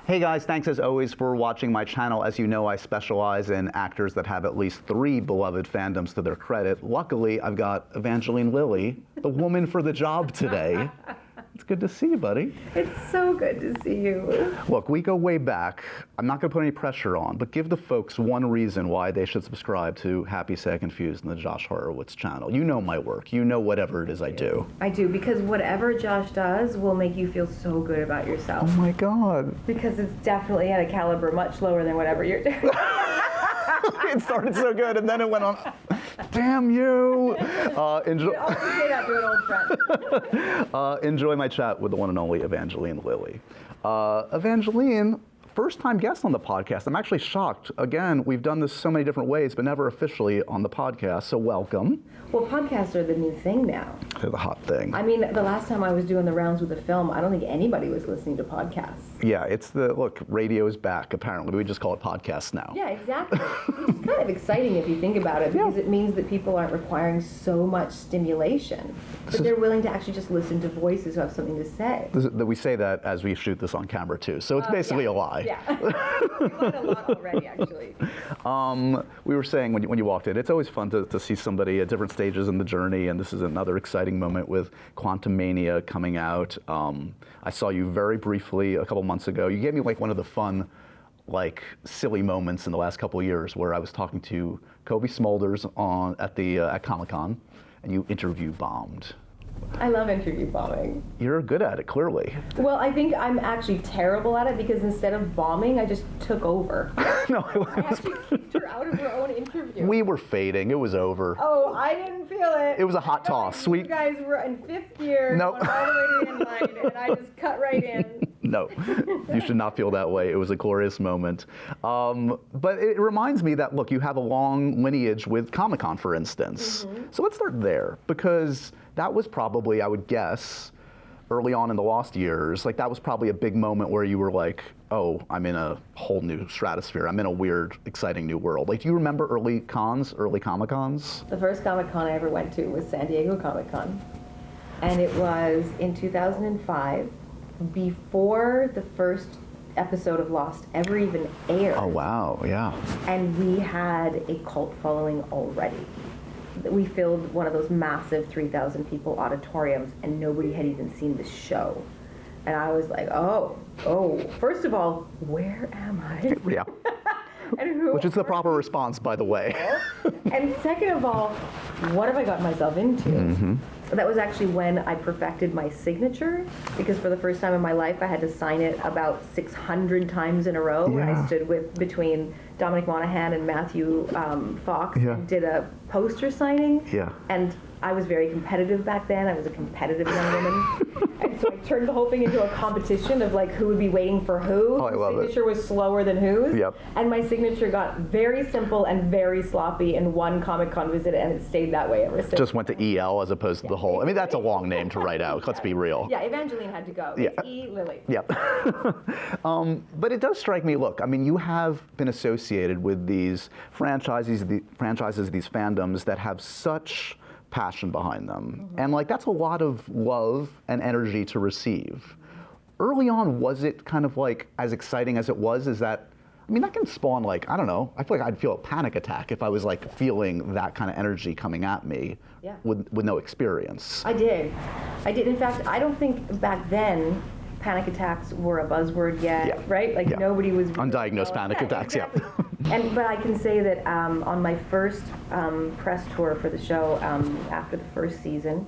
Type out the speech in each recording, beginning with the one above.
Hey guys, thanks as always for watching my channel. As you know, I specialize in actors that have at least 3 beloved fandoms to their credit. Luckily, I've got Evangeline Lilly, the woman for the job today. It's good to see you, buddy. It's so good to see you. Look, we go way back. I'm not going to put any pressure on, but give the folks one reason why they should subscribe to Happy, Sad, Confused and the Josh Horowitz channel. You know my work. You know whatever it is I do. I do, because whatever Josh does will make you feel so good about yourself. Oh my God. Because it's definitely at a caliber much lower than whatever you're doing. It started so good, and then it went on. Damn you! Enjoy. You always say that to an old friend. Enjoy my chat with the one and only Evangeline Lilly. Evangeline, first-time guest on the podcast. I'm actually shocked. Again, we've done this so many different ways, but never officially on the podcast. So welcome. Well, podcasts are the new thing now. They're the hot thing. I mean, the last time I was doing the rounds with the film, I don't think anybody was listening to podcasts. Yeah, it's the, look, radio is back, apparently. We just call it podcasts now. Yeah, exactly. Which is kind of exciting if you think about it, because it means that people aren't requiring so much stimulation, but they're willing to actually just listen to voices who have something to say. We say that as we shoot this on camera, too, so it's basically a lie. Yeah, we've learned a lot already, actually. We were saying when you walked in, it's always fun to see somebody at different stages in the journey, and this is another exciting moment with Quantumania coming out. I saw you very briefly a couple months ago. You gave me like one of the fun, like silly moments in the last couple of years where I was talking to Kobe Smulders at Comic-Con, and you interview bombed. I love interview bombing. You're good at it, clearly. Well, I think I'm actually terrible at it because instead of bombing, I just took over. No, I actually kicked her out of her own interview. We were fading. It was over. Oh, I didn't feel it. It was a hot toss. You guys were in 5th gear, Nope. going all the way to the end line, and I just cut right in. No, you should not feel that way. It was a glorious moment. But it reminds me that, look, you have a long lineage with Comic-Con, for instance. So let's start there, because that was probably, I would guess, early on in the Lost years, like that was probably a big moment where you were like, oh, I'm in a whole new stratosphere. I'm in a weird, exciting new world. Like, do you remember early Comic-Cons? The first Comic-Con I ever went to was San Diego Comic-Con. And it was in 2005, before the first episode of Lost ever even aired. Oh, wow, yeah. And we had a cult following already. We filled one of those massive 3,000 people auditoriums, and nobody had even seen the show. And I was like, oh, first of all, where am I? Yeah. And who Which is the proper response, by the way. And second of all, what have I got myself into? That was actually when I perfected my signature, because for the first time in my life I had to sign it about 600 times in a row when I stood between Dominic Monaghan and Matthew Fox and did a poster signing. Yeah. And I was very competitive back then. I was a competitive young woman. And so I turned the whole thing into a competition of like who would be waiting for who. Oh, I love it. Signature was slower than whose. Yep. And my signature got very simple and very sloppy in one Comic-Con visit, and it stayed that way ever since. Just went to EL as opposed to the whole. I mean, that's a long name to write out. Let's be real. Yeah, Evangeline had to go. Yeah. It's E. Lilly. Yep. But it does strike me, look, I mean, you have been associated with these franchises, these fandoms that have such passion behind them. And like, that's a lot of love and energy to receive. Early on, was it kind of like as exciting as it was? Is that, I mean, that can spawn like, I don't know, I feel like I'd feel a panic attack if I was like feeling that kind of energy coming at me with no experience. I did. In fact, I don't think back then panic attacks were a buzzword yet, right? Like nobody was really undiagnosed panic attacks, exactly. But I can say that on my first press tour for the show, after the first season,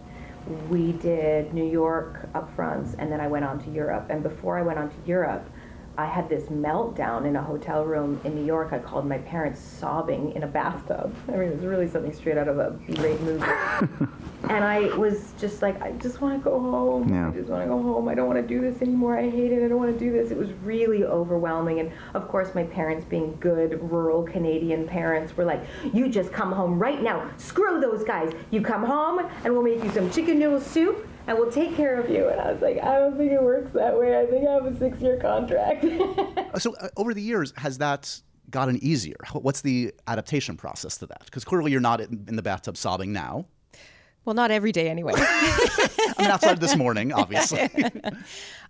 we did New York upfronts, and then I went on to Europe. And before I went on to Europe, I had this meltdown in a hotel room in New York. I called my parents sobbing in a bathtub. I mean, it was really something straight out of a B-rate movie. And I was just like, I just want to go home. I just want to go home. I don't want to do this anymore. I hate it. I don't want to do this. It was really overwhelming. And of course, my parents, being good rural Canadian parents, were like, you just come home right now. Screw those guys. You come home and we'll make you some chicken noodle soup and we'll take care of you. And I was like, I don't think it works that way. I think I have a 6-year contract. So over the years, has that gotten easier? What's the adaptation process to that? Because clearly you're not in the bathtub sobbing now. Well, not every day anyway. I mean, outside of this morning, obviously.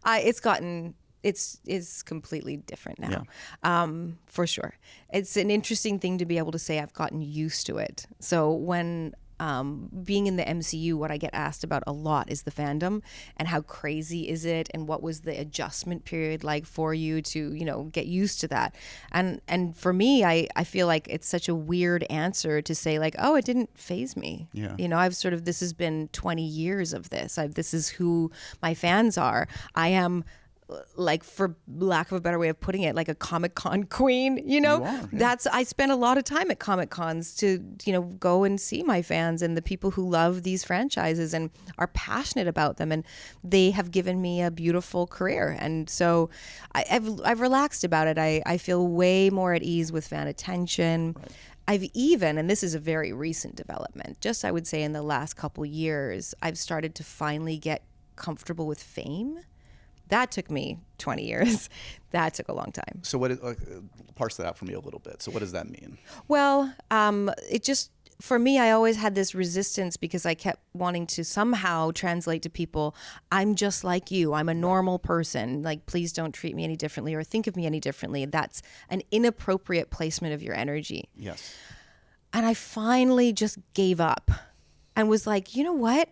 It's gotten it's completely different now, for sure. It's an interesting thing to be able to say I've gotten used to it. So when being in the MCU, what I get asked about a lot is the fandom and how crazy is it, and what was the adjustment period like for you to, get used to that. And for me, I feel like it's such a weird answer to say like, oh, it didn't faze me. Yeah. I've this has been 20 years of this. This is who my fans are. I am, like, for lack of a better way of putting it, like a Comic-Con queen, You are, yeah. I spend a lot of time at Comic-Cons to, go and see my fans and the people who love these franchises and are passionate about them. And they have given me a beautiful career. And so I've relaxed about it. I feel way more at ease with fan attention. Right. I've even, and this is a very recent development, just I would say in the last couple years, I've started to finally get comfortable with fame. That took me 20 years. That took a long time. So parse that out for me a little bit. So what does that mean? Well, it just, for me, I always had this resistance because I kept wanting to somehow translate to people, I'm just like you. I'm a normal person. Like, please don't treat me any differently or think of me any differently. That's an inappropriate placement of your energy. Yes. And I finally just gave up and was like, you know what?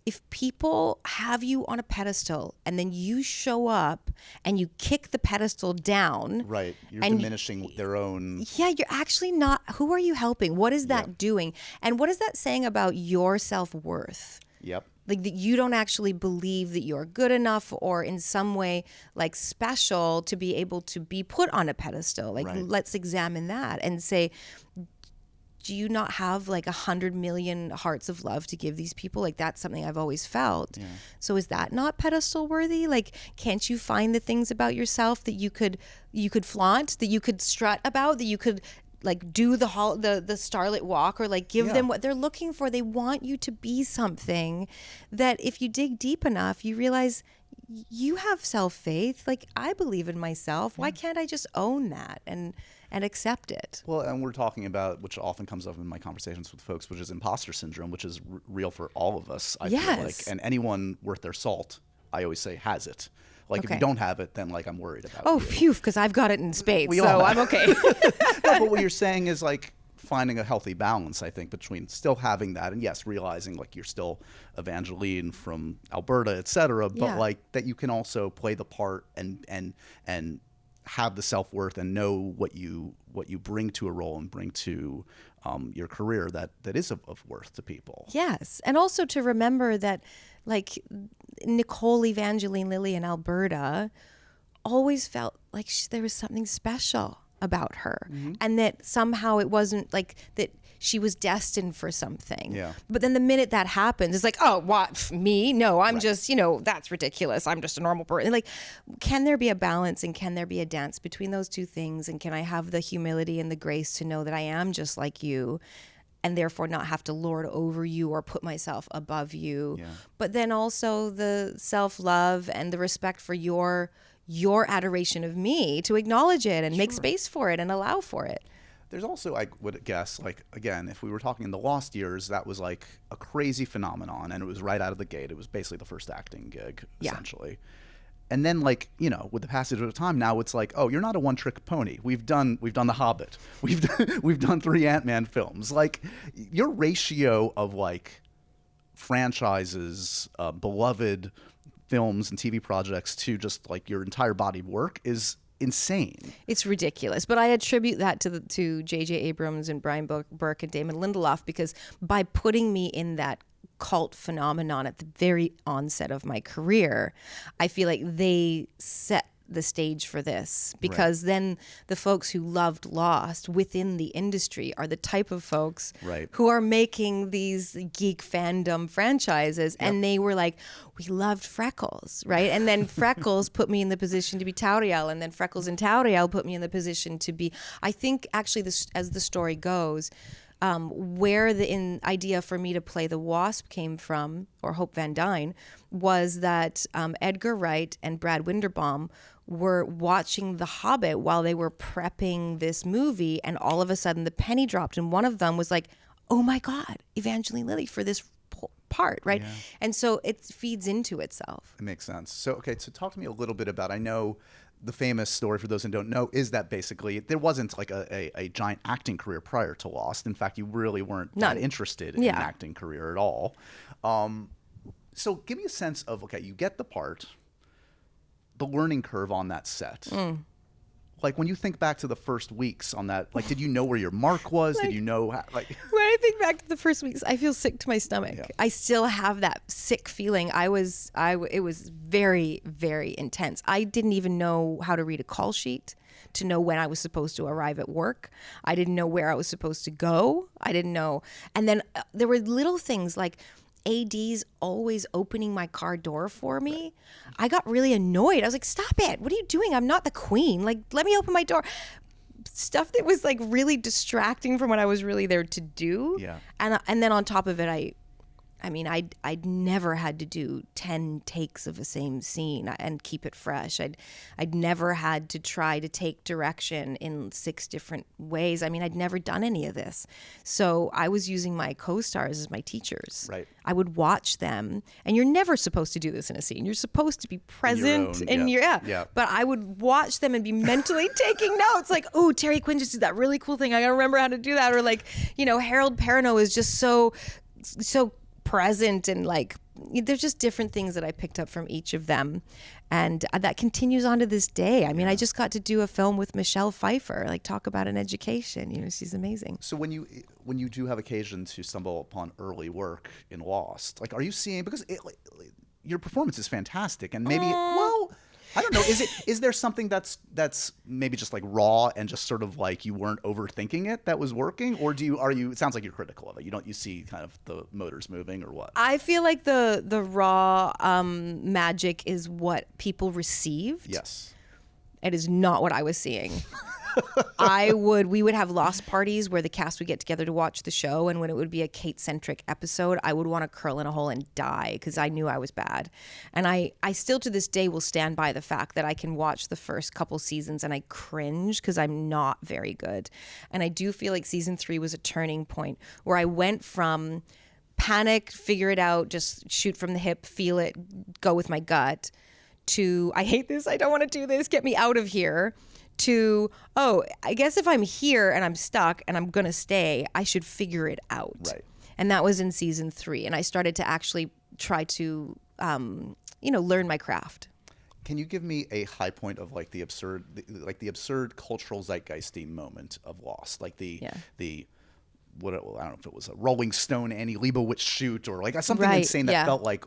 If people have you on a pedestal and then you show up and you kick the pedestal down. Right. You're diminishing their own. Yeah, you're actually not. Who are you helping? What is that doing? And what is that saying about your self-worth? Yep. Like, that you don't actually believe that you're good enough or in some way like special to be able to be put on a pedestal. Like, let's examine that and say, do you not have like 100 million hearts of love to give these people? Like, that's something I've always felt. Yeah. So is that not pedestal worthy? Like, can't you find the things about yourself that you could flaunt, that you could strut about, that you could like do the starlit walk, or like give them what they're looking for? They want you to be something that if you dig deep enough, you realize you have self-faith. Like, I believe in myself. Why can't I just own that and accept it? Well, and we're talking about, which often comes up in my conversations with folks, which is imposter syndrome, which is real for all of us, I feel like. And anyone worth their salt, I always say, has it. Like, if you don't have it, then like I'm worried about you. Oh, phew, because I've got it in spades, so I'm okay. No, but what you're saying is like finding a healthy balance, I think, between still having that and yes, realizing like you're still Evangeline from Alberta, et cetera, but like that you can also play the part and have the self-worth and know what you bring to a role and bring to your career that is of worth to people. Yes. And also to remember that like Nicole Evangeline Lilly in Alberta always felt like there was something special about her, and that somehow it wasn't like that she was destined for something. Yeah. But then the minute that happens, it's like, oh, what, me? No, I'm just, that's ridiculous. I'm just a normal person. Like, can there be a balance and can there be a dance between those two things? And can I have the humility and the grace to know that I am just like you, and therefore not have to lord over you or put myself above you? Yeah. But then also the self-love and the respect for your adoration of me, to acknowledge it and make space for it and allow for it. There's also, I would guess, like, again, if we were talking in the Lost years, that was like a crazy phenomenon, and it was right out of the gate. It was basically the first acting gig, essentially. And then, like, with the passage of time, now it's like, oh, you're not a one-trick pony. We've done The Hobbit. We've done 3 Ant-Man films. Like, your ratio of like franchises, beloved films and TV projects to just like your entire body of work is insane. It's ridiculous, but I attribute that to J.J. Abrams and Brian Burke and Damon Lindelof, because by putting me in that cult phenomenon at the very onset of my career, I feel like they set the stage for this, because then the folks who loved Lost within the industry are the type of folks who are making these geek fandom franchises. And they were like, we loved Freckles, right? And then Freckles put me in the position to be Tauriel, and then Freckles and Tauriel put me in the position to be, I think actually this, as the story goes, where the idea for me to play the Wasp came from, or Hope Van Dyne, was that Edgar Wright and Brad Winderbaum were watching The Hobbit while they were prepping this movie, and all of a sudden the penny dropped, and one of them was like, oh my God, Evangeline Lilly for this part, right? Yeah. And so it feeds into itself. It makes sense. So, okay, so talk to me a little bit about, I know the famous story, for those who don't know, is that basically there wasn't like a giant acting career prior to Lost. In fact, you really weren't that interested in an acting career at all. So give me a sense of, okay, you get the part, the learning curve on that set. Like when you think back to the first weeks on that, like, did you know where your mark was? Did you know how, like? When I think back to the first weeks, I feel sick to my stomach. Yeah. I still have that sick feeling. It was very, very intense. I didn't even know how to read a call sheet to know when I was supposed to arrive at work. I didn't know where I was supposed to go. I didn't know. And then there were little things like ADs always opening my car door for me. I got really annoyed. I was like, stop it. What are you doing? I'm not the queen. Like, let me open my door. Stuff that was like really distracting from what I was really there to do. Yeah. And then on top of it, I'd never had to do 10 takes of the same scene and keep it fresh. I'd never had to try to take direction in 6 different ways. I mean, I'd never done any of this. So I was using my co-stars as my teachers. Right. I would watch them, and you're never supposed to do this in a scene. You're supposed to be present in your But I would watch them and be mentally taking notes, like, oh, Terry Quinn just did that really cool thing. I gotta remember how to do that. Or like, Harold Perrineau is just so present, and like there's just different things that I picked up from each of them, and that continues on to this day. I mean, I just got to do a film with Michelle Pfeiffer, like talk about an education. She's amazing. So when you do have occasion to stumble upon early work in Lost, like, are you seeing, because your performance is fantastic, and maybe I don't know. Is there something that's maybe just like raw and just sort of like you weren't overthinking it that was working, or are you? It sounds like you're critical of it. You see kind of the motors moving, or what? I feel like the raw magic is what people received. Yes. It is not what I was seeing. We would have Lost parties where the cast would get together to watch the show, and when it would be a Kate-centric episode, I would want to curl in a hole and die because I knew I was bad. And I still to this day will stand by the fact that I can watch the first couple seasons and I cringe because I'm not very good. And I do feel like season 3 was a turning point where I went from panic, figure it out, just shoot from the hip, feel it, go with my gut, to I hate this, I don't want to do this, get me out of here, to, oh, I guess if I'm here and I'm stuck and I'm going to stay, I should figure it out. Right. And that was in season 3. And I started to actually try to, learn my craft. Can you give me a high point of like the absurd cultural zeitgeisty moment of Lost? Like I don't know if it was a Rolling Stone Annie Leibovitz shoot or like something insane that felt like,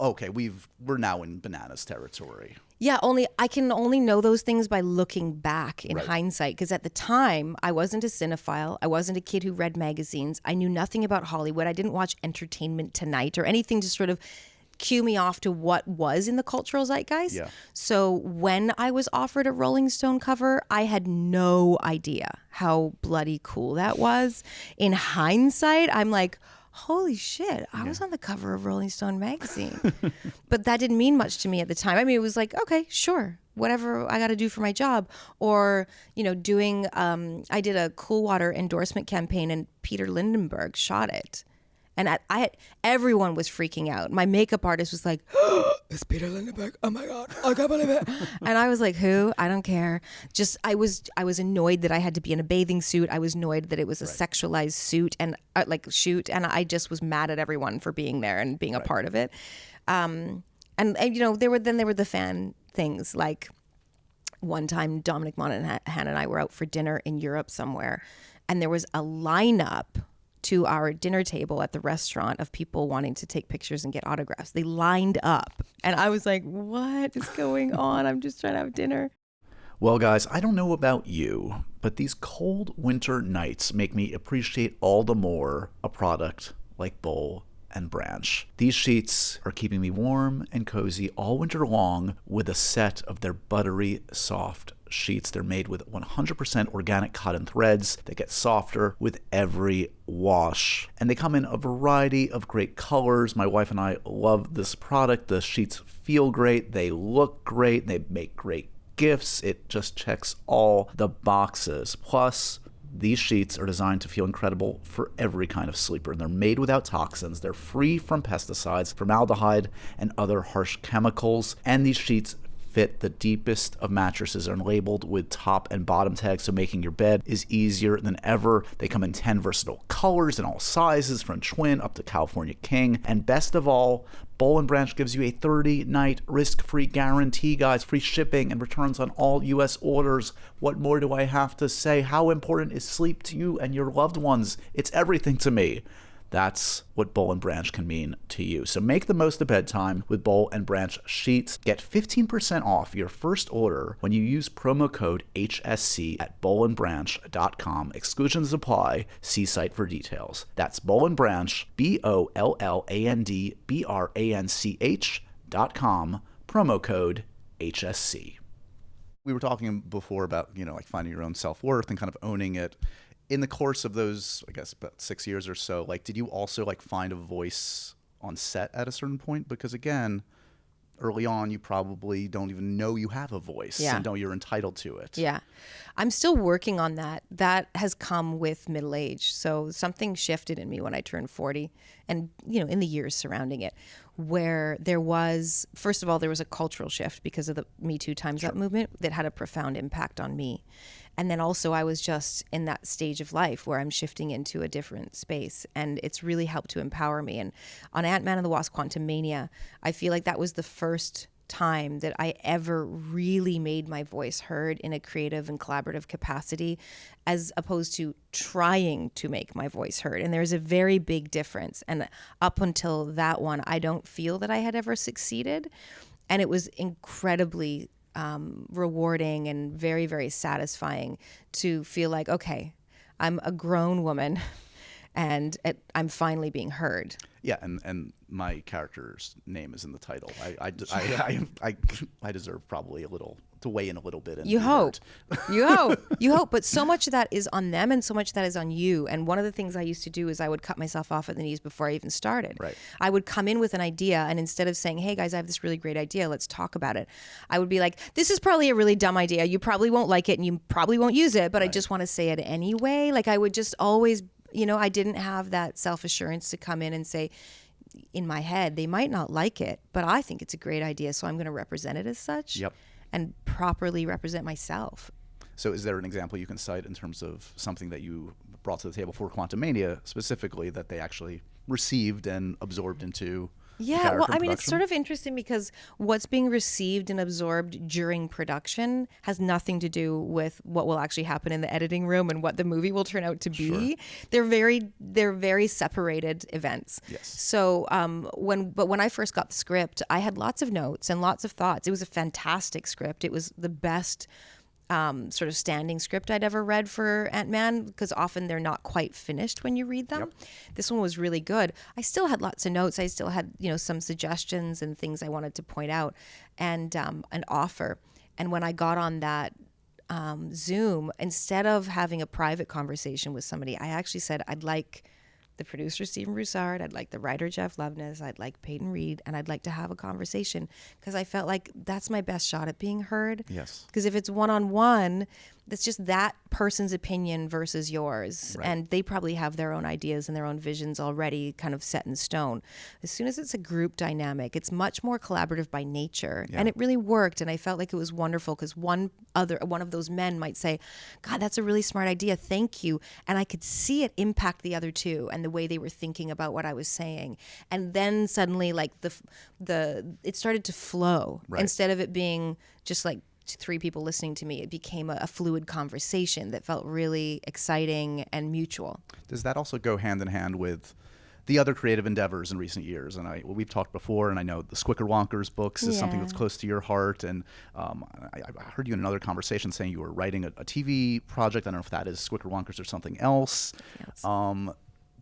okay, we're now in bananas territory. Yeah, I can only know those things by looking back in hindsight, because at the time I wasn't a cinephile. I wasn't a kid who read magazines. I knew nothing about Hollywood. I didn't watch Entertainment Tonight or anything to sort of cue me off to what was in the cultural zeitgeist. Yeah. So when I was offered a Rolling Stone cover, I had no idea how bloody cool that was. In hindsight, I'm like, holy shit, I was on the cover of Rolling Stone magazine. But that didn't mean much to me at the time. I mean, it was like, okay, sure, whatever I got to do for my job. Or, doing, I did a Cool Water endorsement campaign and Peter Lindenberg shot it. And everyone was freaking out. My makeup artist was like, it's Peter Lindenberg. Oh my God, I can't believe it. And I was like, who? I don't care. Just, I was annoyed that I had to be in a bathing suit. I was annoyed that it was a sexualized suit and shoot. And I just was mad at everyone for being there and being a part of it. And there were the fan things. Like one time Dominic Monaghan and I were out for dinner in Europe somewhere, and there was a lineup to our dinner table at the restaurant of people wanting to take pictures and get autographs. They lined up. And I was like, what is going on? I'm just trying to have dinner. Well, guys, I don't know about you, but these cold winter nights make me appreciate all the more a product like Boll and Branch. These sheets are keeping me warm and cozy all winter long with a set of their buttery soft sheets. They're made with 100% organic cotton threads that get softer with every wash. And they come in a variety of great colors. My wife and I love this product. The sheets feel great. They look great. They make great gifts. It just checks all the boxes. Plus, These sheets are designed to feel incredible for every kind of sleeper. They're made without toxins. They're free from pesticides, formaldehyde, and other harsh chemicals. And these sheets fit the deepest of mattresses and labeled with top and bottom tags, so making your bed is easier than ever. They come in 10 versatile colors in all sizes, from twin up to California king. And best of all, Boll & Branch gives you a 30-night risk-free guarantee, guys, free shipping and returns on all U.S. orders. What more do I have to say? How important is sleep to you and your loved ones? It's everything to me. That's what Boll & Branch can mean to you. So make the most of bedtime with Boll & Branch sheets. Get 15% off your first order when you use promo code HSC at bollandbranch.com. Exclusions apply. See site for details. That's Boll & Branch, BOLLANDBRANCH.com, promo code HSC. We were talking before about, like finding your own self-worth and kind of owning it. In the course of those, I guess, about 6 years or so, did you also find a voice on set at a certain point? Because again, early on, you probably don't even know you have a voice and know you're entitled to it. Yeah. I'm still working on that. That has come with middle age. So something shifted in me when I turned 40 and, in the years surrounding it, where there was, first of all, there was a cultural shift because of the Me Too Time's Up movement that had a profound impact on me. And then also I was just in that stage of life where I'm shifting into a different space, and it's really helped to empower me. And on Ant-Man and the Wasp: Quantumania, I feel like that was the first time that I ever really made my voice heard in a creative and collaborative capacity, as opposed to trying to make my voice heard. And there's a very big difference. And up until that one, I don't feel that I had ever succeeded. And it was incredibly rewarding and very, very satisfying to feel like, okay, I'm a grown woman and I'm finally being heard. Yeah, and my character's name is in the title. I deserve probably a little to weigh in a little bit. You hope. But so much of that is on them and so much of that is on you. And one of the things I used to do is I would cut myself off at the knees before I even started. Right. I would come in with an idea, and instead of saying, hey guys, I have this really great idea, let's talk about it, I would be like, this is probably a really dumb idea. You probably won't like it and you probably won't use it, but I just want to say it anyway. I would just always, I didn't have that self-assurance to come in and say, in my head, they might not like it, but I think it's a great idea, so I'm going to represent it as such. Yep. And properly represent myself. So is there an example you can cite in terms of something that you brought to the table for Quantumania specifically that they actually received and absorbed into? Yeah, well, I mean, it's sort of interesting because what's being received and absorbed during production has nothing to do with what will actually happen in the editing room and what the movie will turn out to be. Sure. They're very separated events. Yes. So when I first got the script, I had lots of notes and lots of thoughts. It was a fantastic script. It was the best sort of standing script I'd ever read for Ant-Man, because often they're not quite finished when you read them. Yep. This one was really good. I still had lots of notes. I still had, some suggestions and things I wanted to point out and an offer. And when I got on that Zoom, instead of having a private conversation with somebody, I actually said, I'd like the producer, Stephen Broussard, I'd like the writer, Jeff Loveness, I'd like Peyton Reed, and I'd like to have a conversation, because I felt like that's my best shot at being heard. Yes. Because if it's one-on-one, it's just that person's opinion versus yours. Right. And they probably have their own ideas and their own visions already kind of set in stone. As soon as it's a group dynamic, it's much more collaborative by nature. Yeah. And it really worked. And I felt like it was wonderful because one of those men might say, God, that's a really smart idea. Thank you. And I could see it impact the other two and the way they were thinking about what I was saying. And then suddenly it started to flow. Right. Instead of it being just like 3 people listening to me, it became a fluid conversation that felt really exciting and mutual. Does that also go hand in hand with the other creative endeavors in recent years? And we've talked before, and I know the Squicker Wonkers books is something that's close to your heart. And I heard you in another conversation saying you were writing a TV project. I don't know if that is Squicker Wonkers or something else. Yes.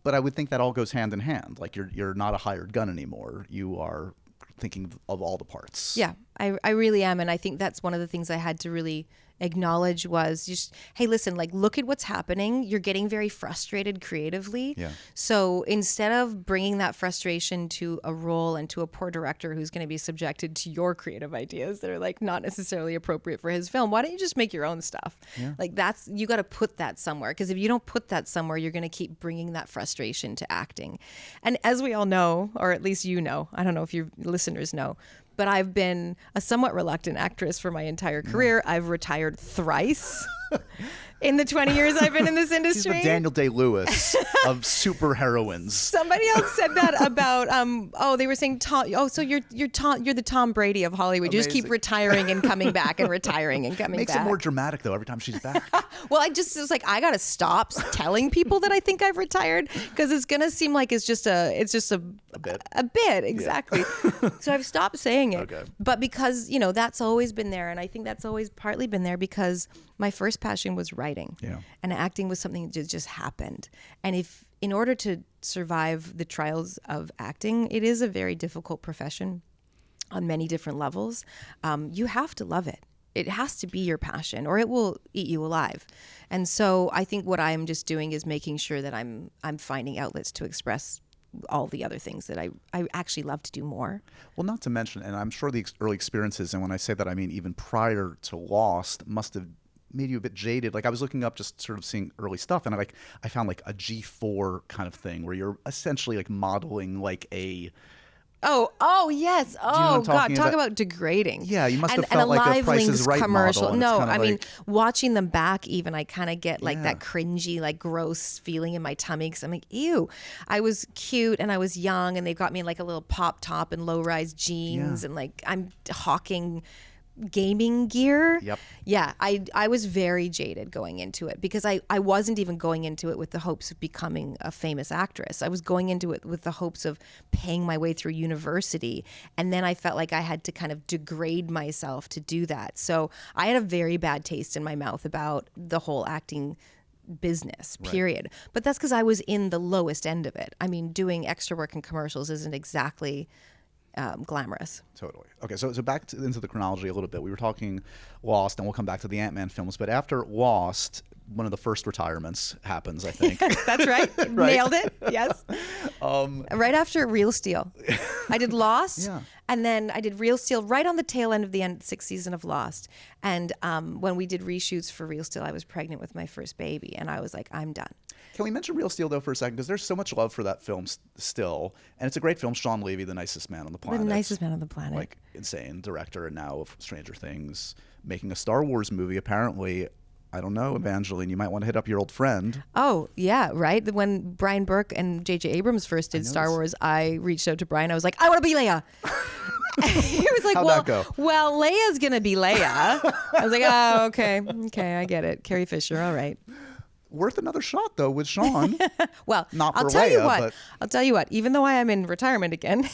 But I would think that all goes hand in hand. Like you're not a hired gun anymore. You are thinking of all the parts. Yeah. I really am. And I think that's one of the things I had to really acknowledge was just, hey, listen, like, look at what's happening. You're getting very frustrated creatively. Yeah. So instead of bringing that frustration to a role and to a poor director who's going to be subjected to your creative ideas that are like not necessarily appropriate for his film, why don't you just make your own stuff? Yeah. Like you got to put that somewhere, because if you don't put that somewhere, you're going to keep bringing that frustration to acting. And as we all know, or at least you know, I don't know if your listeners know, but I've been a somewhat reluctant actress for my entire career. I've retired thrice in the 20 years I've been in this industry. She's the Daniel Day-Lewis of superheroines. Somebody else said that about they were saying so you're the Tom Brady of Hollywood. You just keep Amazing. retiring and coming back and retiring and coming Makes back. it more dramatic though every time she's back. Well, I was like, I gotta stop telling people that I think I've retired, because it's gonna seem like it's just a bit. A bit, exactly. So I've stopped saying it. Okay. But because, that's always been there, and I think that's always partly been there because my first passion was writing. Yeah. And acting was something that just happened. And in order to survive the trials of acting, it is a very difficult profession on many different levels. You have to love it. It has to be your passion, or it will eat you alive. And so I think what I'm just doing is making sure that I'm finding outlets to express all the other things that I actually love to do more. Well, not to mention, and I'm sure the early experiences, and when I say that I mean even prior to Lost, must have made you a bit jaded. Like I was looking up, just sort of seeing early stuff, and I found like a G4 kind of thing where you're essentially like modeling like a... Oh yes. know what I'm Oh God, talking talk about? about degrading. Yeah, you must have and felt a like a Live Price is Links Right commercial. model, and it's No, kinda I mean, like- watching them back, even I kind of get like Yeah. that cringy, like gross feeling in my tummy, because I'm like, ew. I was cute and I was young, and they got me in like a little pop top and low rise jeans, Yeah. and like I'm hawking gaming gear. Yep. Yeah, I was very jaded going into it, because I wasn't even going into it with the hopes of becoming a famous actress. I was going into it with the hopes of paying my way through university. And then I felt like I had to kind of degrade myself to do that. So I had a very bad taste in my mouth about the whole acting business, period. But that's because I was in the lowest end of it. I mean, doing extra work in commercials isn't exactly glamorous. Totally. Okay, so back into the chronology a little bit. We were talking Lost, and we'll come back to the Ant-Man films. But after Lost, one of the first retirements happens, I think. That's right. Nailed it. Yes. Right after Real Steel. I did Lost, Yeah. and then I did Real Steel right on the tail end of the sixth season of Lost. And when we did reshoots for Real Steel, I was pregnant with my first baby, and I was like, I'm done. Can we mention Real Steel, though, for a second? Because there's so much love for that film still. And it's a great film. Sean Levy, the nicest man on the planet. The nicest man on the planet. Like, insane director, and now of Stranger Things, making a Star Wars movie, apparently. I don't know, Evangeline, you might want to hit up your old friend. Oh, yeah, right? When Brian Burke and J.J. Abrams first did Star Wars, I reached out to Brian. I was like, I want to be Leia. He was like, How'd that go? well, Leia's going to be Leia. I was like, oh, okay, I get it. Carrie Fisher, all right. Worth another shot, though, with Sean. Well, Not for I'll tell you Leia, what. but- I'll tell you what. Even though I am in retirement again,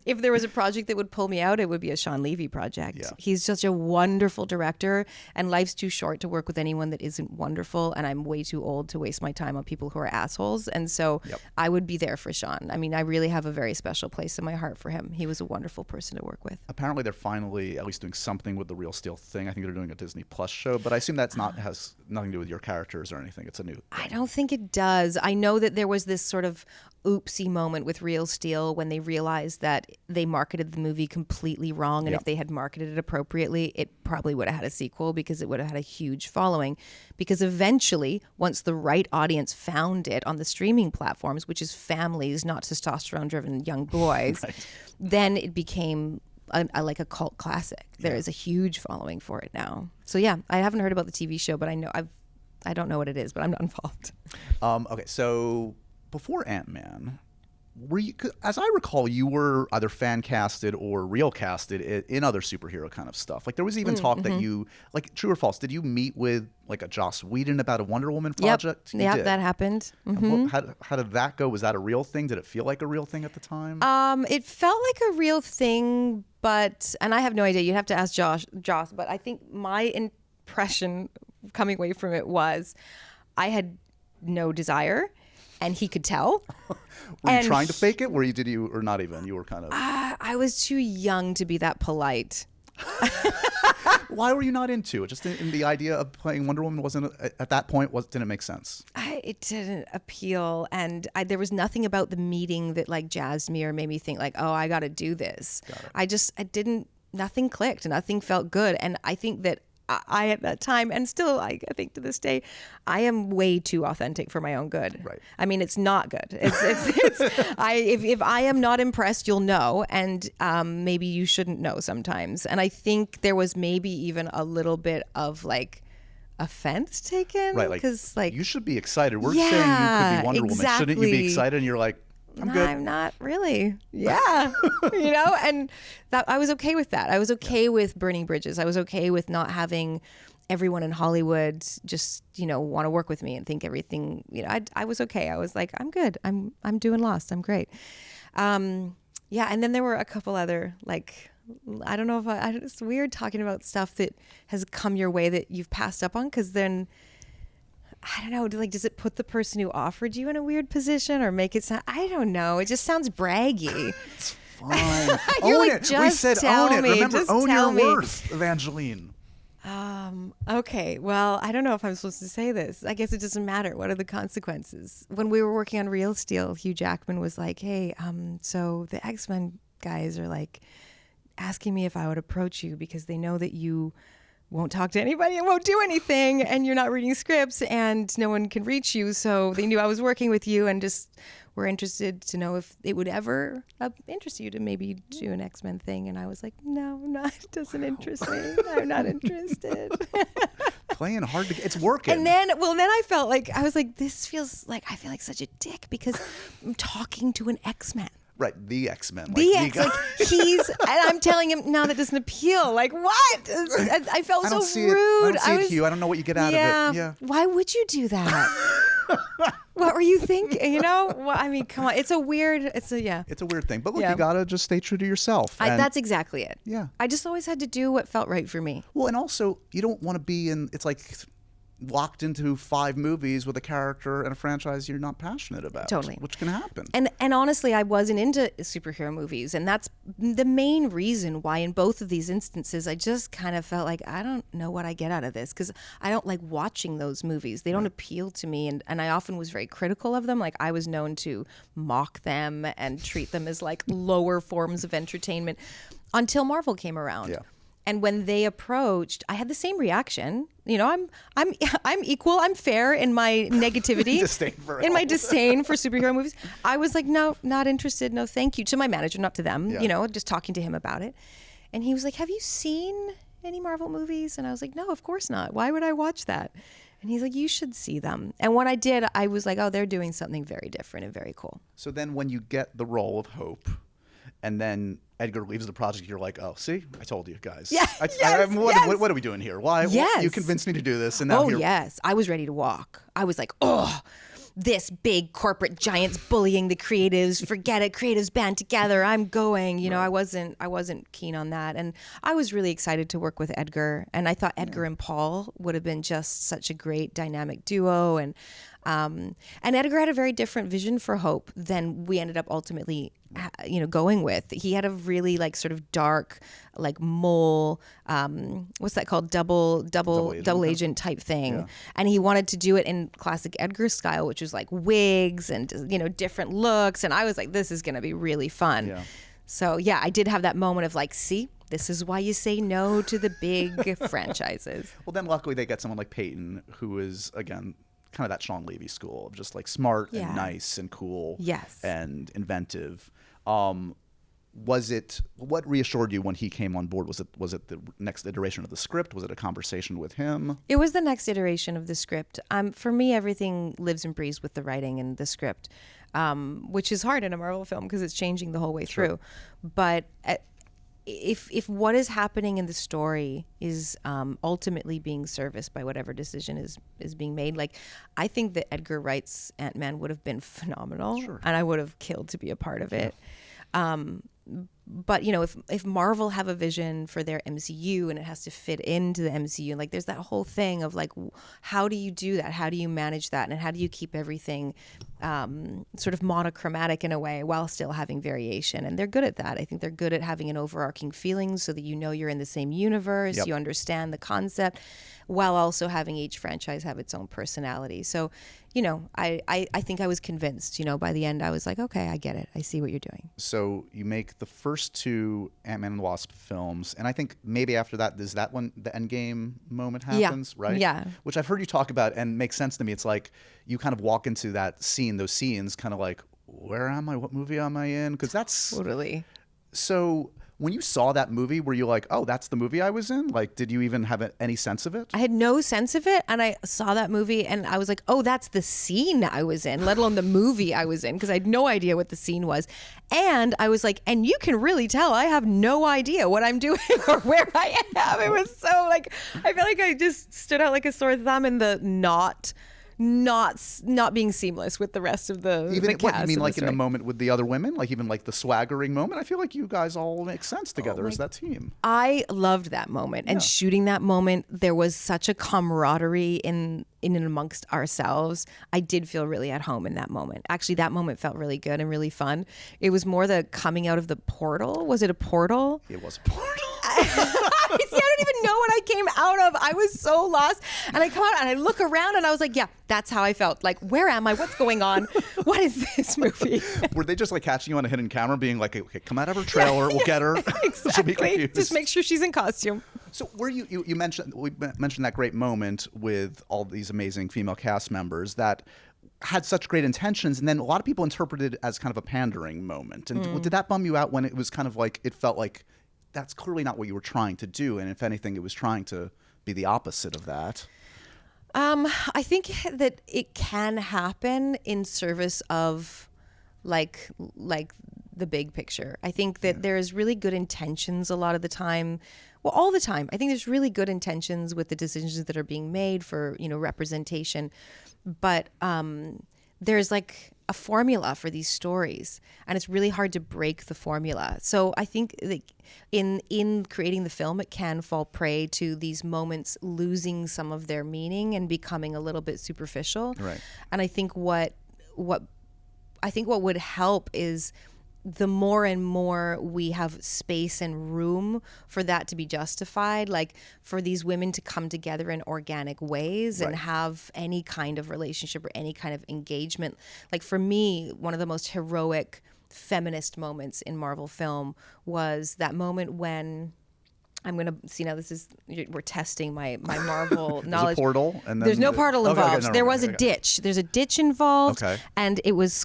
if there was a project that would pull me out, it would be a Sean Levy project. Yeah. He's such a wonderful director, and life's too short to work with anyone that isn't wonderful. And I'm way too old to waste my time on people who are assholes. And so I would be there for Sean. I mean, I really have a very special place in my heart for him. He was a wonderful person to work with. Apparently, they're finally at least doing something with the Real Steel thing. I think they're doing a Disney Plus show, but I assume that's has nothing to do with your characters or anything. It's a new... I don't think it does. I know that there was this sort of oopsie moment with Real Steel when they realized that they marketed the movie completely wrong, and Yep. if they had marketed it appropriately, it probably would have had a sequel, because it would have had a huge following. Because eventually, once the right audience found it on the streaming platforms, which is families, not testosterone-driven young boys, then it became like a cult classic. There is a huge following for it now. So yeah, I haven't heard about the TV show, but I don't know what it is, but I'm not involved. Okay, so before Ant-Man, as I recall, you were either fan casted or real casted in other superhero kind of stuff. Like there was even talk that you, like, true or false, did you meet with like a Joss Whedon about a Wonder Woman project? You Yep, did. that happened. And how did that go? Was that a real thing? Did it feel like a real thing at the time? It felt like a real thing, and I have no idea. You'd have to ask Joss, but I think my impression coming away from it was I had no desire. and he could tell. Were you trying to fake it? Or not even? You were kind of. I was too young to be that polite. Why were you not into it? Just in the idea of playing Wonder Woman wasn't at that point didn't make sense. It didn't appeal, and there was nothing about the meeting that like jazzed me or made me think like, oh, I got to do this. Nothing clicked, nothing felt good, and I think that I at that time, and still I think to this day, I am way too authentic for my own good. Right. I mean, it's not good. If I am not impressed, you'll know, and maybe you shouldn't know sometimes. And I think there was maybe even a little bit of like offense taken, Right, because like you should be excited. We're saying you could be Wonder Woman. Shouldn't you be excited? And you're like, I'm good. I'm not really. Yeah. And that I was okay with that. I was okay with burning bridges. I was okay with not having everyone in Hollywood just, want to work with me and think everything, I was okay. I was like, I'm good. I'm doing Lost. I'm great. And then there were a couple other, like, I don't know if it's weird talking about stuff that has come your way that you've passed up on, because then I don't know, like, does it put the person who offered you in a weird position or make it sound, I don't know. It just sounds braggy. It's fine. You're Own like, it. We said tell own it. me. Remember, Just own tell your me. worth, Evangeline. Okay. Well, I don't know if I'm supposed to say this. I guess it doesn't matter. What are the consequences? When we were working on Real Steel, Hugh Jackman was like, hey, so the X-Men guys are like asking me if I would approach you because they know that you won't talk to anybody and won't do anything, and you're not reading scripts and no one can reach you. So they knew I was working with you and just were interested to know if it would ever interest you to maybe do an X-Men thing. And I was like, no, it doesn't interest me. I'm not interested. Playing hard to get, it's working. And then I felt like, I was like, this feels like, I feel like such a dick because I'm talking to an X-Men. Right, the X-Men. Like he's, and I'm telling him, no, that doesn't appeal. Like, what? I felt so rude. I don't see it, Hugh. I don't know what you get out of it. Yeah. Why would you do that? What were you thinking? Well, I mean, come on. It's a weird thing. But look, you gotta just stay true to yourself. That's exactly it. Yeah. I just always had to do what felt right for me. Well, and also, you don't want to be it's like locked into 5 movies with a character and a franchise you're not passionate about. Totally. Which can happen. And honestly, I wasn't into superhero movies, and that's the main reason why in both of these instances I just kind of felt like I don't know what I get out of this, because I don't like watching those movies. They don't appeal to me, and I often was very critical of them. Like, I was known to mock them and treat them as like lower forms of entertainment until Marvel came around. Yeah. And when they approached, I had the same reaction. I'm equal. I'm fair in my negativity, my disdain for superhero movies. I was like, no, not interested. No, thank you. To my manager, not to them. Yeah. Just talking to him about it. And he was like, have you seen any Marvel movies? And I was like, no, of course not. Why would I watch that? And he's like, you should see them. And when I did, I was like, oh, they're doing something very different and very cool. So then when you get the role of Hope, and then Edgar leaves the project, you're like, oh, see, I told you guys. Yes, what are we doing here? Why? Yes. You convinced me to do this. And now yes. I was ready to walk. I was like, oh, this big corporate giant's bullying the creatives. Forget it. Creatives band together. I'm going. Right. I wasn't keen on that. And I was really excited to work with Edgar. And I thought Edgar and Paul would have been just such a great dynamic duo. And Edgar had a very different vision for Hope than we ended up ultimately going with. He had a really like sort of dark, like mole, what's that called? Double agent type thing. Yeah. And he wanted to do it in classic Edgar style, which was like wigs and, different looks. And I was like, this is going to be really fun. Yeah. So yeah, I did have that moment of like, see, this is why you say no to the big franchises. Well, then luckily they get someone like Peyton, who is, again, kind of that Sean Levy school of just like smart and nice and cool. Yes. And inventive. What reassured you when he came on board? Was it the next iteration of the script? Was it a conversation with him? It was the next iteration of the script. For me, everything lives and breathes with the writing and the script, which is hard in a Marvel film because it's changing the whole way through. But if what is happening in the story is ultimately being serviced by whatever decision is being made, like, I think that Edgar Wright's Ant-Man would have been phenomenal, and I would have killed to be a part of it. but you know, if Marvel have a vision for their MCU and it has to fit into the MCU, like there's that whole thing of like, how do you do that? How do you manage that? And how do you keep everything sort of monochromatic in a way while still having variation? And they're good at that. I think they're good at having an overarching feeling so that you know you're in the same universe, you understand the concept, while also having each franchise have its own personality. So, you know, I think I was convinced, you know, by the end I was like, okay, I get it. I see what you're doing. So you make the first 2 Ant-Man and the Wasp films, and I think maybe after that, is that when the Endgame moment happens, right? Yeah. Which I've heard you talk about and makes sense to me. It's like you kind of walk into that scene, those scenes, kind of like, where am I? What movie am I in? Because that's... Totally. So when you saw that movie, were you like, oh, that's the movie I was in? Like, did you even have any sense of it? I had no sense of it, and I saw that movie and I was like, oh, that's the scene I was in, let alone the movie I was in, because I had no idea what the scene was. And I was like, and you can really tell I have no idea what I'm doing or where I am. It was so like, I feel like I just stood out like a sore thumb in the not being seamless with the rest of the Even cast. what you mean, like in story. the moment with the other women, like even like the swaggering moment. I feel like you guys all make sense together as that team. I loved that moment, and shooting that moment, there was such a camaraderie in and amongst ourselves. I did feel really at home in that moment. Actually, that moment felt really good and really fun. It was more the coming out of the portal. Was it a portal? It was a portal. I don't even know what I came out of. I was so lost. And I come out and I look around and I was like, yeah, that's how I felt. Like, where am I? What's going on? What is this movie? Were they just like catching you on a hidden camera being like, okay, come out of her trailer, we'll get her. She'll be Exactly. confused. Just make sure she's in costume. So were you mentioned, we mentioned that great moment with all these amazing female cast members that had such great intentions, and then a lot of people interpreted it as kind of a pandering moment. And did that bum you out when it was kind of like, it felt like that's clearly not what you were trying to do, and if anything, it was trying to be the opposite of that? I think that it can happen in service of like the big picture. I think that there's really good intentions a lot of the time. Well, all the time. I think there's really good intentions with the decisions that are being made for, you know, representation. But there's like a formula for these stories, and it's really hard to break the formula. So I think that in creating the film, it can fall prey to these moments losing some of their meaning and becoming a little bit superficial. Right. And I think what would help is the more and more we have space and room for that to be justified, like for these women to come together in organic ways and have any kind of relationship or any kind of engagement. Like for me, one of the most heroic feminist moments in Marvel film was that moment when I'm going to see now. We're testing my Marvel knowledge. There's a portal, and then there's no portal involved. There was a okay. ditch. There's a ditch involved, Okay. and it was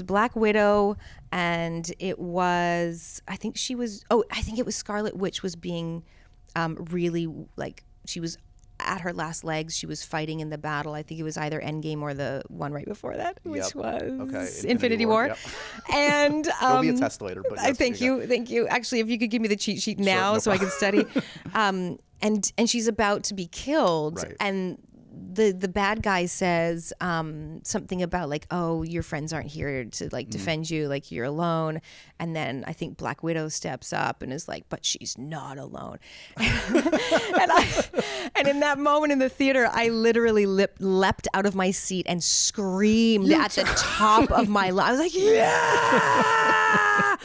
Black Widow, and it was I think it was Scarlet Witch was being really like she was at her last legs. She was fighting in the battle. I think it was either Endgame or the one right before that, which was Infinity War. Yep. And There'll be a test later. But yes, thank you. Actually, if you could give me the cheat sheet now, no so I can study. And she's about to be killed, Right. and the bad guy says something about like, oh, your friends aren't here to like defend you, like you're alone. And then I think Black Widow steps up and is like, but she's not alone. and in that moment in the theater, I literally leapt out of my seat and screamed at the top of my lungs. I was like, yeah!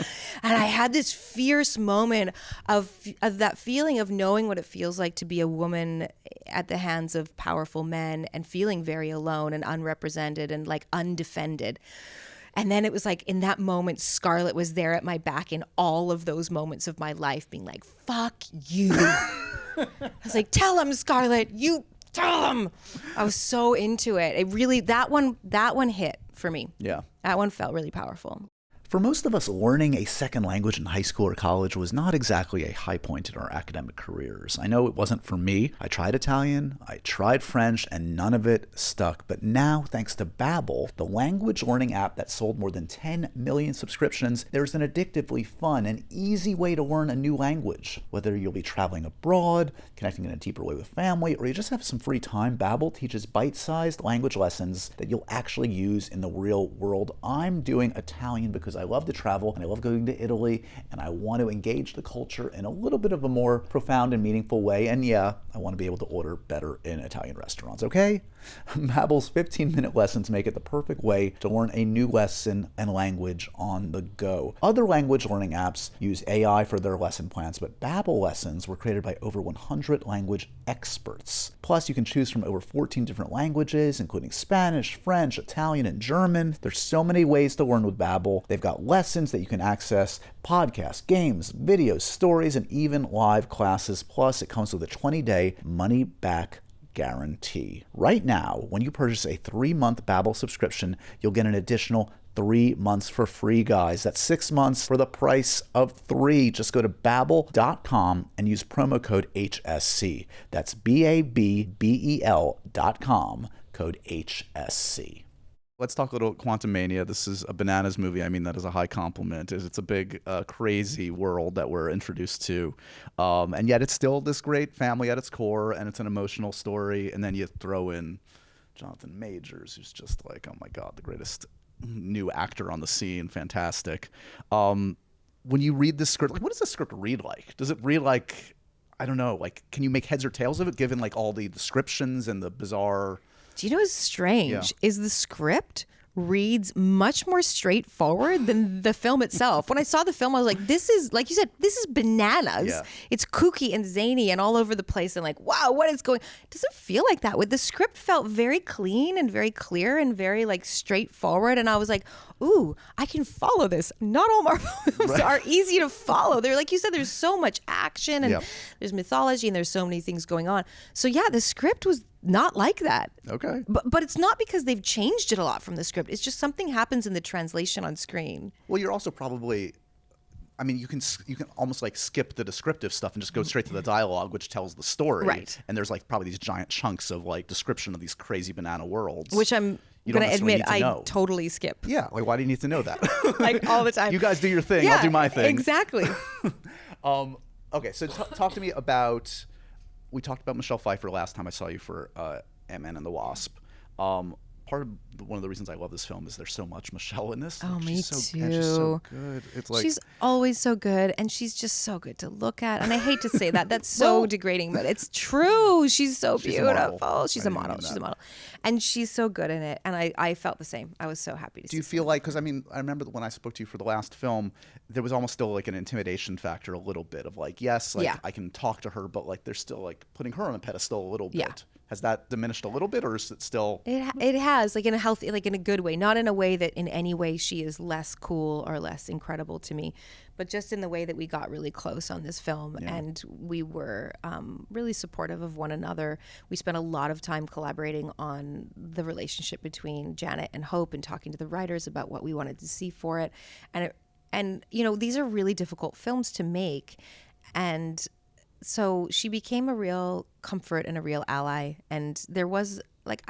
And I had this fierce moment of that feeling of knowing what it feels like to be a woman at the hands of powerful men and feeling very alone and unrepresented and like undefended. And then it was like in that moment, Scarlet was there at my back in all of those moments of my life being like, fuck you. I was like, tell him, Scarlet, you tell him. I was so into it. It really, that one hit for me. Yeah. That one felt really powerful. For most of us, learning a second language in high school or college was not exactly a high point in our academic careers. I know it wasn't for me. I tried Italian, I tried French, and none of it stuck. But now, thanks to Babbel, the language learning app that sold more than 10 million subscriptions, there's an addictively fun and easy way to learn a new language. Whether you'll be traveling abroad, connecting in a deeper way with family, or you just have some free time, Babbel teaches bite-sized language lessons that you'll actually use in the real world. I'm doing Italian because I love to travel and I love going to Italy and I want to engage the culture in a little bit of a more profound and meaningful way. And yeah, I want to be able to order better in Italian restaurants, okay? Babbel's 15-minute lessons make it the perfect way to learn a new lesson and language on the go. Other language learning apps use AI for their lesson plans, but Babbel lessons were created by over 100 language experts. Plus, you can choose from over 14 different languages, including Spanish, French, Italian, and German. There's so many ways to learn with Babbel. They've got lessons that you can access, podcasts, games, videos, stories, and even live classes. Plus, it comes with a 20-day money-back guarantee. Right now, when you purchase a 3-month Babbel subscription, you'll get an additional 3 months for free, guys. That's 6 months for the price of 3. Just go to babbel.com and use promo code HSC. That's BABBEL.com, code HSC. Let's talk a little Quantumania. This is a bananas movie. I mean that as a high compliment. It's a big, crazy world that we're introduced to. And yet it's still this great family at its core, and it's an emotional story. And then you throw in Jonathan Majors, who's just like, oh my God, the greatest new actor on the scene. Fantastic. When you read this script, like, what does the script read like? Does it read like, I don't know, like, can you make heads or tails of it given like all the descriptions and the bizarre... Do you know what's strange is the script reads much more straightforward than the film itself. When I saw the film, I was like, this is, like you said, this is bananas. Yeah. It's kooky and zany and all over the place and like, wow, what is going... It doesn't feel like that. With the script felt very clean and very clear and very like straightforward. And I was like, ooh, I can follow this. Not all Marvel films are easy to follow. They're like you said, there's so much action and there's mythology and there's so many things going on. So yeah, the script was not like that. Okay. But it's not because they've changed it a lot from the script. It's just something happens in the translation on screen. Well, you're also probably... I mean, you can almost like skip the descriptive stuff and just go straight to the dialogue, which tells the story. Right. And there's like probably these giant chunks of like description of these crazy banana worlds. Which I'm going to admit I totally skip. Yeah. Like, why do you need to know that? Like all the time. You guys do your thing. I'll do my thing. Exactly. Okay. So talk to me about... We talked about Michelle Pfeiffer last time I saw you for Ant-Man and the Wasp. One of the reasons I love this film is there's so much Michelle in this. Oh, like, me she's too. She's so good. It's like... She's always so good, and she's just so good to look at. And I hate to say that. That's so degrading, but it's true. She's so beautiful. She's a model. She's a model. And she's so good in it. And I felt the same. I was so happy to see. Do you feel like... Because, I mean, I remember when I spoke to you for the last film, there was almost still like an intimidation factor a little bit of like, yes, like I can talk to her, but like there's still like putting her on a pedestal a little bit. Yeah. Has that diminished a little bit, or is it still... It has, like in a healthy, like in a good way, not in a way that in any way she is less cool or less incredible to me, but just in the way that we got really close on this film and we were really supportive of one another. We spent a lot of time collaborating on the relationship between Janet and Hope and talking to the writers about what we wanted to see for it. And you know, these are really difficult films to make, and so she became a real comfort and a real ally. And there was like,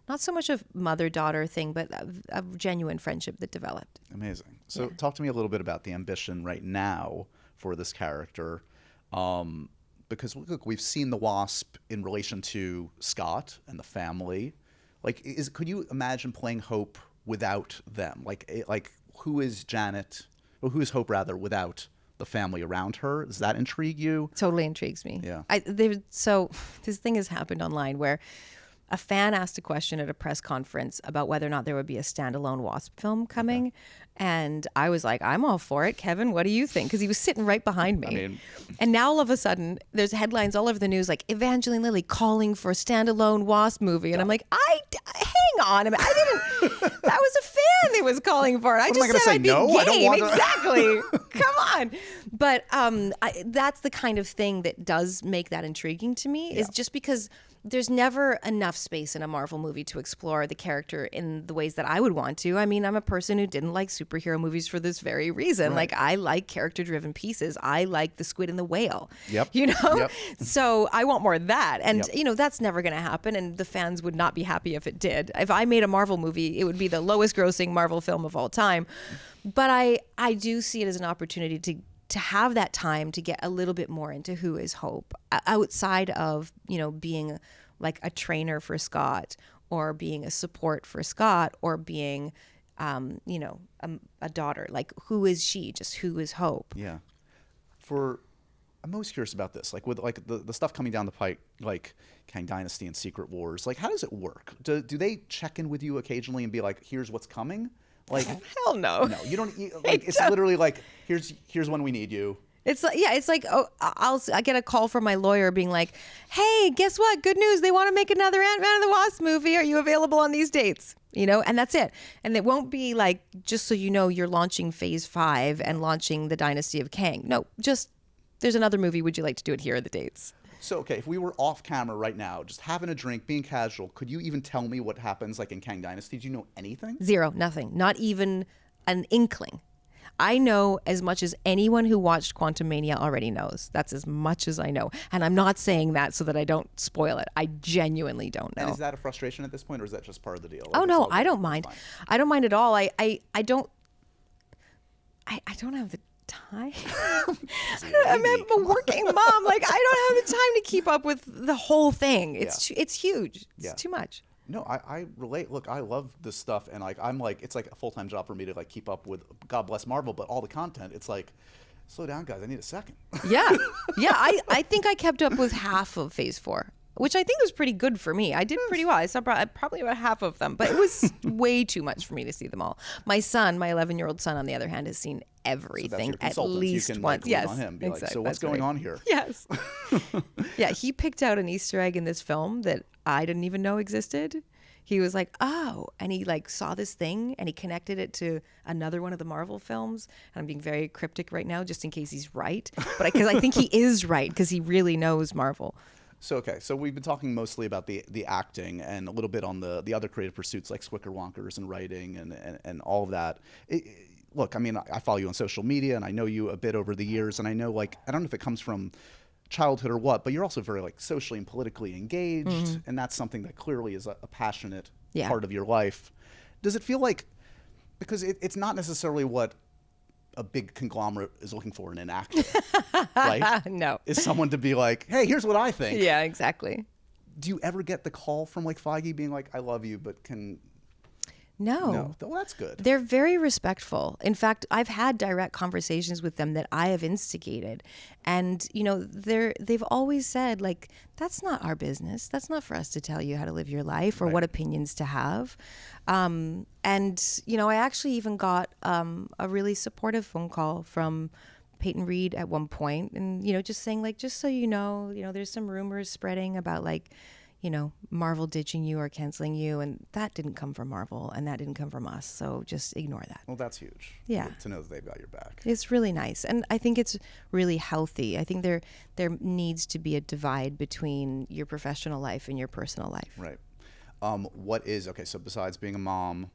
not so much a mother-daughter thing, but a genuine friendship that developed. Amazing. So talk to me a little bit about the ambition right now for this character. Because look, we've seen the Wasp in relation to Scott and the family. Like, could you imagine playing Hope without them? Like who is Janet, or who is Hope rather, without the family around her? Does that intrigue you? Totally intrigues me. Yeah. So this thing has happened online where a fan asked a question at a press conference about whether or not there would be a standalone Wasp film coming. Okay. And I was like, I'm all for it. Kevin, what do you think? Because he was sitting right behind me. And now all of a sudden, there's headlines all over the news like Evangeline Lilly calling for a standalone Wasp movie. And I'm like, hang on. I didn't, that was a fan that was calling for it. I just said I'd be game. I don't want to... Exactly. Come on. But that's the kind of thing that does make that intriguing to me, is just because there's never enough space in a Marvel movie to explore the character in the ways that I would want to. I mean, I'm a person who didn't like superhero movies for this very reason. Right. Like, I like character-driven pieces. I like the squid and the whale. Yep. You know? Yep. So I want more of that. And, you know, that's never going to happen. And the fans would not be happy if it did. If I made a Marvel movie, it would be the lowest grossing Marvel film of all time. But I do see it as an opportunity to have that time to get a little bit more into who is Hope outside of, you know, being like a trainer for Scott, or being a support for Scott, or being you know, a daughter. Like, who is she? Just who is Hope? Yeah. I'm most curious about this, like with like the stuff coming down the pike, like Kang Dynasty and Secret Wars. Like, how does it work? Do they check in with you occasionally and be like, "Here's what's coming"? Like, Hell no. no, you don't. Like, it's literally like, "Here's when we need you." It's like, yeah, it's like, oh, I get a call from my lawyer being like, hey, guess what? Good news. They want to make another Ant-Man and the Wasp movie. Are you available on these dates? You know, and that's it. And it won't be like, just so you know, you're launching phase 5 and launching the Dynasty of Kang. No, just, there's another movie. Would you like to do it? Here are the dates. So, okay, if we were off camera right now, just having a drink, being casual, could you even tell me what happens like in Kang Dynasty? Do you know anything? Zero, nothing, not even an inkling. I know as much as anyone who watched Quantumania already knows. That's as much as I know. And I'm not saying that so that I don't spoil it. I genuinely don't know. And is that a frustration at this point, or is that just part of the deal? Oh Like, no, it's all I good, don't it's mind. fine. I don't mind at all. I don't have the time. I'm a working mom. Like, I don't have the time to keep up with the whole thing. It's huge. Yeah. It's too much. No, I relate. Look, I love this stuff, and like I'm like, it's like a full-time job for me to like keep up with. God bless Marvel, but all the content. It's like, slow down, guys. I need a second. Yeah. Yeah. I think I kept up with half of phase 4, which I think was pretty good for me. I did pretty well. I saw probably about half of them, but it was way too much for me to see them all. My son, my 11-year-old son, on the other hand, has seen everything your at consultant. least You can, once. like, lean Yes. on him. Be like, exactly. so what's That's going right. on here? Yes. Yeah. He picked out an Easter egg in this film that I didn't even know existed. He was like, oh, and he like saw this thing and he connected it to another one of the Marvel films. And I'm being very cryptic right now, just in case he's right. But because I think he is right, because he really knows Marvel. So okay, so we've been talking mostly about the acting and a little bit on the other creative pursuits like Squicker Wonkers and writing and all of that. Look, I mean, I follow you on social media and I know you a bit over the years, and I know, like, I don't know if it comes from childhood or what, but you're also very like socially and politically engaged, and that's something that clearly is a passionate part of your life. Does it feel like, because it's not necessarily what a big conglomerate is looking for in an actor, right? No. Is someone to be like, hey, here's what I think. Yeah, exactly. Do you ever get the call from like Feige being like, I love you, but can... No. Well, that's good. They're very respectful. In fact, I've had direct conversations with them that I have instigated. And, you know, they've always said, like, that's not our business. That's not for us to tell you how to live your life or what opinions to have. And, you know, I actually even got a really supportive phone call from Peyton Reed at one point, and, you know, just saying, like, just so you know, there's some rumors spreading about, like, you know, Marvel ditching you or canceling you, and that didn't come from Marvel, and that didn't come from us, so just ignore that. Well, that's huge. Yeah. To know that they've got your back. It's really nice, and I think it's really healthy. I think there needs to be a divide between your professional life and your personal life. Right. Okay, so besides being a mom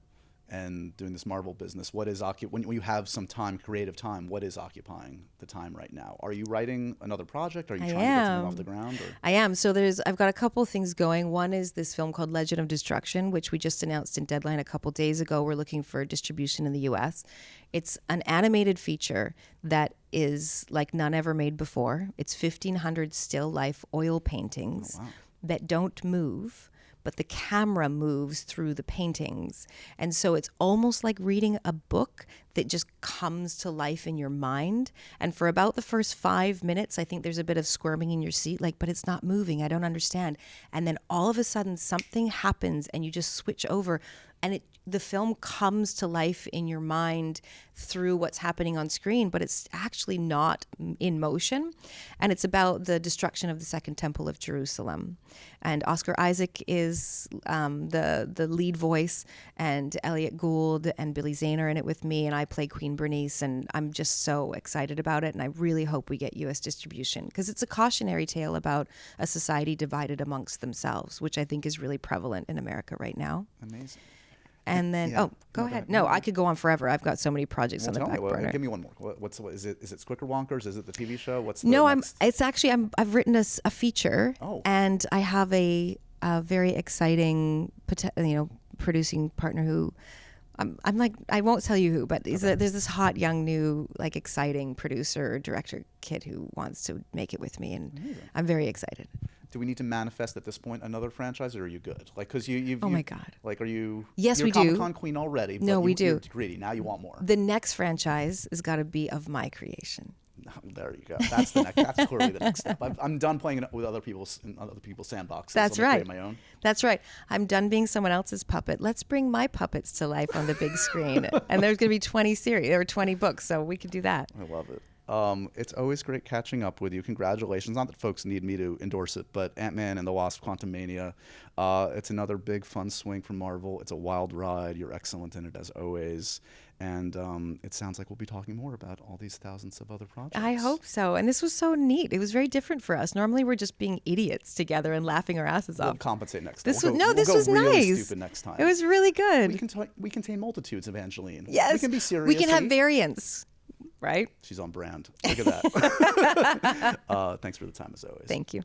and doing this Marvel business, what is when you have some time, creative time, what is occupying the time right now? Are you writing another project? Are you trying to get something off the ground? Or? I am. So I've got a couple things going. One is this film called Legend of Destruction, which we just announced in Deadline a couple days ago. We're looking for distribution in the U.S. It's an animated feature that is like none ever made before. It's 1,500 still life oil paintings that don't move, but the camera moves through the paintings. And so it's almost like reading a book that just comes to life in your mind. And for about the first 5 minutes, I think there's a bit of squirming in your seat, like, but it's not moving, I don't understand. And then all of a sudden something happens and you just switch over, and the film comes to life in your mind through what's happening on screen, but it's actually not in motion. And it's about the destruction of the Second Temple of Jerusalem. And Oscar Isaac is the lead voice, and Elliot Gould and Billy Zane are in it with me, and I play Queen Bernice, and I'm just so excited about it, and I really hope we get U.S. distribution, because it's a cautionary tale about a society divided amongst themselves, which I think is really prevalent in America right now. Amazing. And then, go ahead. No, I could go on forever. I've got so many projects on the back burner. Give me one more. What is it? Is it Squicker Wonkers? Is it the TV show? What's the No, next? It's actually I've written a feature, and I have a very exciting, producing partner who. I'm like, I won't tell you who, but there's this hot, young, new, like, exciting producer, director kid who wants to make it with me, and I'm very excited. do we need to manifest at this point another franchise, or are you good? Like, because you've Oh my God. Like, are you? Yes, you're we do. Comic-Con queen already. No, but we you're do. greedy. Now you want more. The next franchise has got to be of my creation. There you go. That's the next. That's clearly the next step. I'm done playing it with other people's sandboxes. That's I'm gonna right. create my own. That's right. I'm done being someone else's puppet. Let's bring my puppets to life on the big screen. And there's going to be 20 series or 20 books, so we could do that. I love it. It's always great catching up with you. Congratulations. Not that folks need me to endorse it, but Ant-Man and the Wasp: Quantumania. It's another big fun swing from Marvel. It's a wild ride. You're excellent in it as always. And it sounds like we'll be talking more about all these thousands of other projects. I hope so. And this was so neat. It was very different for us. Normally we're just being idiots together and laughing our asses We'll off. compensate next This time. was We'll go really nice. stupid next time. It was really good. We contain multitudes, Evangeline. Yes. We can be serious. We can have See? variants, right? She's on brand. Look at that. Thanks for the time as always. Thank you.